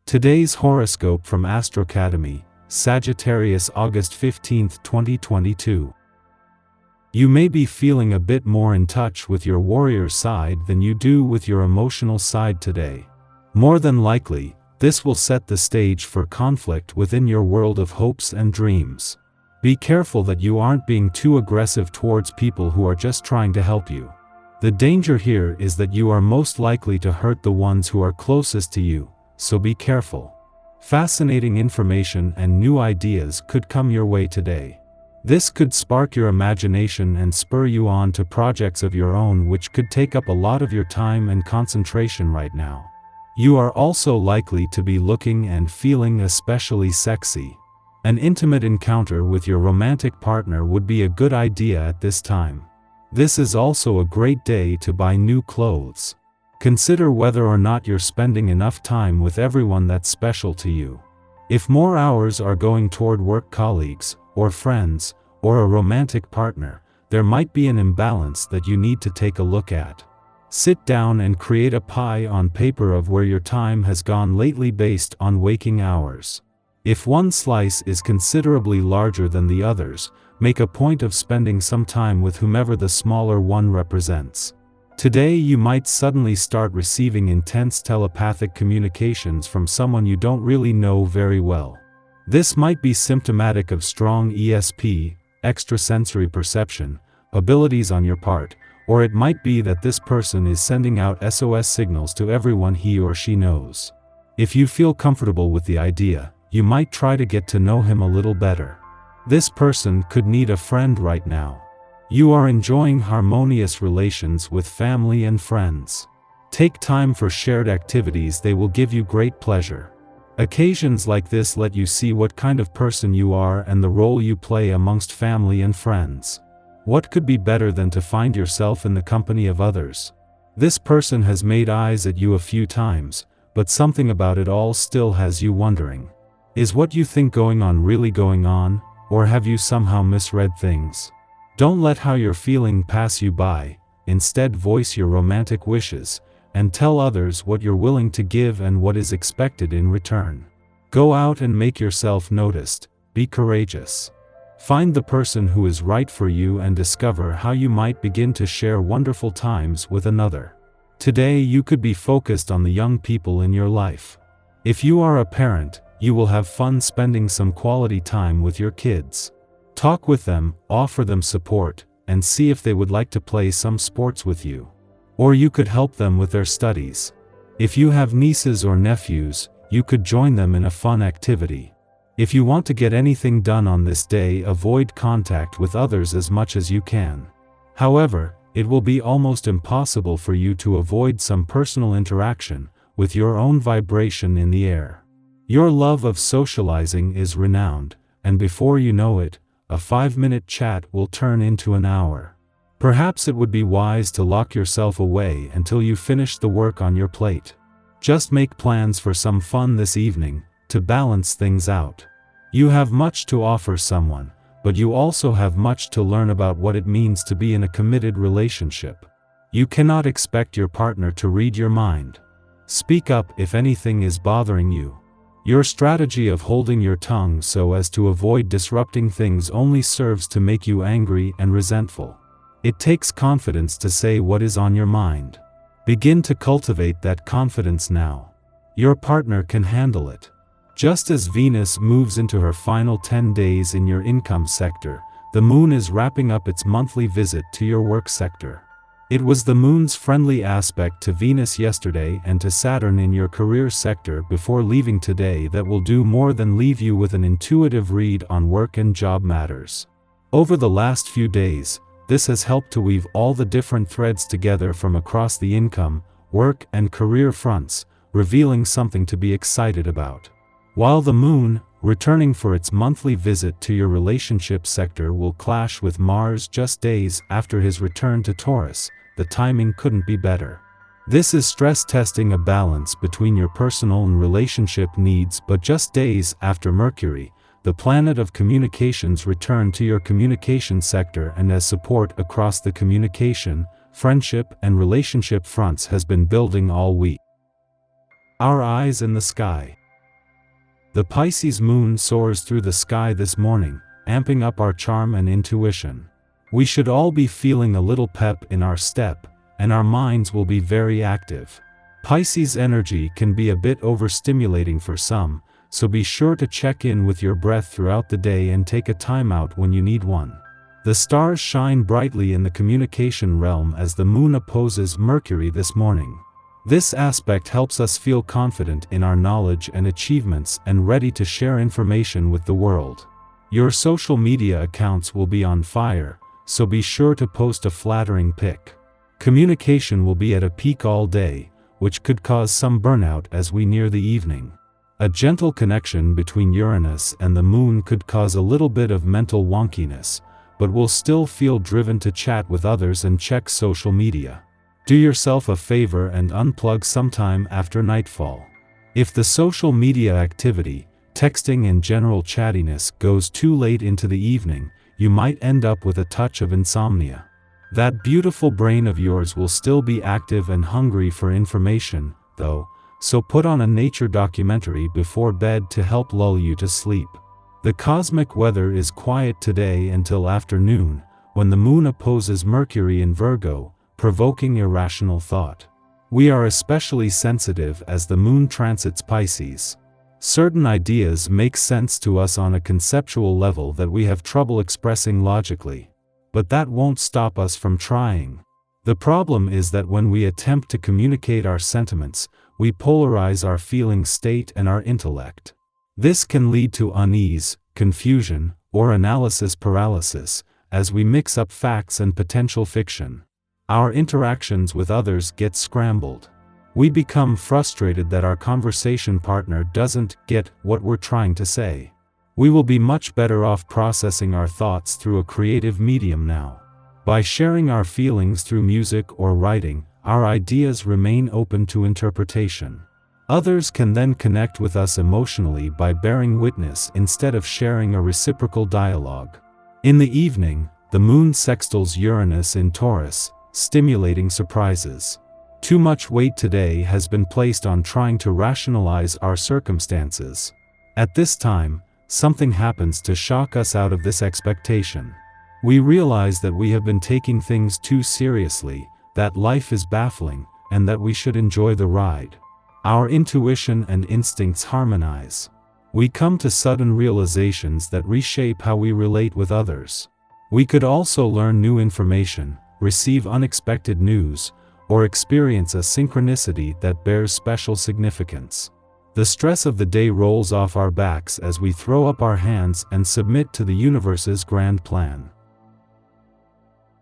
Today's horoscope from Astrocademy, Sagittarius August 15, 2022. You may be feeling a bit more in touch with your warrior side than you do with your emotional side today. More than likely, this will set the stage for conflict within your world of hopes and dreams. Be careful that you aren't being too aggressive towards people who are just trying to help you. The danger here is that you are most likely to hurt the ones who are closest to you, so be careful. Fascinating information and new ideas could come your way today. This could spark your imagination and spur you on to projects of your own which could take up a lot of your time and concentration right now. You are also likely to be looking and feeling especially sexy. An intimate encounter with your romantic partner would be a good idea at this time. This is also a great day to buy new clothes. Consider whether or not you're spending enough time with everyone that's special to you. If more hours are going toward work colleagues, or friends, or a romantic partner, there might be an imbalance that you need to take a look at. Sit down and create a pie on paper of where your time has gone lately based on waking hours. If one slice is considerably larger than the others, make a point of spending some time with whomever the smaller one represents. Today you might suddenly start receiving intense telepathic communications from someone you don't really know very well. This might be symptomatic of strong ESP, extrasensory perception, abilities on your part, or it might be that this person is sending out SOS signals to everyone he or she knows. If you feel comfortable with the idea, you might try to get to know him a little better. This person could need a friend right now. You are enjoying harmonious relations with family and friends. Take time for shared activities, they will give you great pleasure. Occasions like this let you see what kind of person you are and the role you play amongst family and friends. What could be better than to find yourself in the company of others? This person has made eyes at you a few times, but something about it all still has you wondering. Is what you think going on really going on, or have you somehow misread things? Don't let how you're feeling pass you by, instead voice your romantic wishes, and tell others what you're willing to give and what is expected in return. Go out and make yourself noticed, be courageous. Find the person who is right for you and discover how you might begin to share wonderful times with another. Today you could be focused on the young people in your life. If you are a parent, you will have fun spending some quality time with your kids. Talk with them, offer them support, and see if they would like to play some sports with you. Or you could help them with their studies. If you have nieces or nephews, you could join them in a fun activity. If you want to get anything done on this day, avoid contact with others as much as you can. However, it will be almost impossible for you to avoid some personal interaction, with your own vibration in the air. Your love of socializing is renowned, and before you know it, a 5-minute chat will turn into an hour. Perhaps it would be wise to lock yourself away until you finish the work on your plate. Just make plans for some fun this evening, to balance things out. You have much to offer someone, but you also have much to learn about what it means to be in a committed relationship. You cannot expect your partner to read your mind. Speak up if anything is bothering you. Your strategy of holding your tongue so as to avoid disrupting things only serves to make you angry and resentful. It takes confidence to say what is on your mind. Begin to cultivate that confidence now. Your partner can handle it. Just as Venus moves into her final 10 days in your income sector, the moon is wrapping up its monthly visit to your work sector. It was the moon's friendly aspect to Venus yesterday and to Saturn in your career sector before leaving today that will do more than leave you with an intuitive read on work and job matters. Over the last few days, this has helped to weave all the different threads together from across the income, work and career fronts, revealing something to be excited about. While the moon, returning for its monthly visit to your relationship sector, will clash with Mars just days after his return to Taurus, the timing couldn't be better. This is stress testing a balance between your personal and relationship needs, but just days after Mercury, the planet of communications, returned to your communication sector, and as support across the communication, friendship and relationship fronts has been building all week. Our eyes in the sky. The Pisces moon soars through the sky this morning, amping up our charm and intuition. We should all be feeling a little pep in our step, and our minds will be very active. Pisces energy can be a bit overstimulating for some, so be sure to check in with your breath throughout the day and take a time out when you need one. The stars shine brightly in the communication realm as the moon opposes Mercury this morning. This aspect helps us feel confident in our knowledge and achievements and ready to share information with the world. Your social media accounts will be on fire, so be sure to post a flattering pic. Communication will be at a peak all day, which could cause some burnout as we near the evening. A gentle connection between Uranus and the moon could cause a little bit of mental wonkiness, but we'll still feel driven to chat with others and check social media. Do yourself a favor and unplug sometime after nightfall. If the social media activity, texting and general chattiness goes too late into the evening, you might end up with a touch of insomnia. That beautiful brain of yours will still be active and hungry for information, though, so put on a nature documentary before bed to help lull you to sleep. The cosmic weather is quiet today until afternoon, when the moon opposes Mercury in Virgo, provoking irrational thought. We are especially sensitive as the moon transits Pisces. Certain ideas make sense to us on a conceptual level that we have trouble expressing logically. But that won't stop us from trying. The problem is that when we attempt to communicate our sentiments, we polarize our feeling state and our intellect. This can lead to unease, confusion, or analysis paralysis, as we mix up facts and potential fiction. Our interactions with others get scrambled. We become frustrated that our conversation partner doesn't get what we're trying to say. We will be much better off processing our thoughts through a creative medium now. By sharing our feelings through music or writing, our ideas remain open to interpretation. Others can then connect with us emotionally by bearing witness instead of sharing a reciprocal dialogue. In the evening, the moon sextiles Uranus in Taurus, stimulating surprises. Too much weight today has been placed on trying to rationalize our circumstances. At this time, something happens to shock us out of this expectation. We realize that we have been taking things too seriously, that life is baffling, and that we should enjoy the ride. Our intuition and instincts harmonize. We come to sudden realizations that reshape how we relate with others. We could also learn new information, receive unexpected news, or experience a synchronicity that bears special significance. The stress of the day rolls off our backs as we throw up our hands and submit to the universe's grand plan.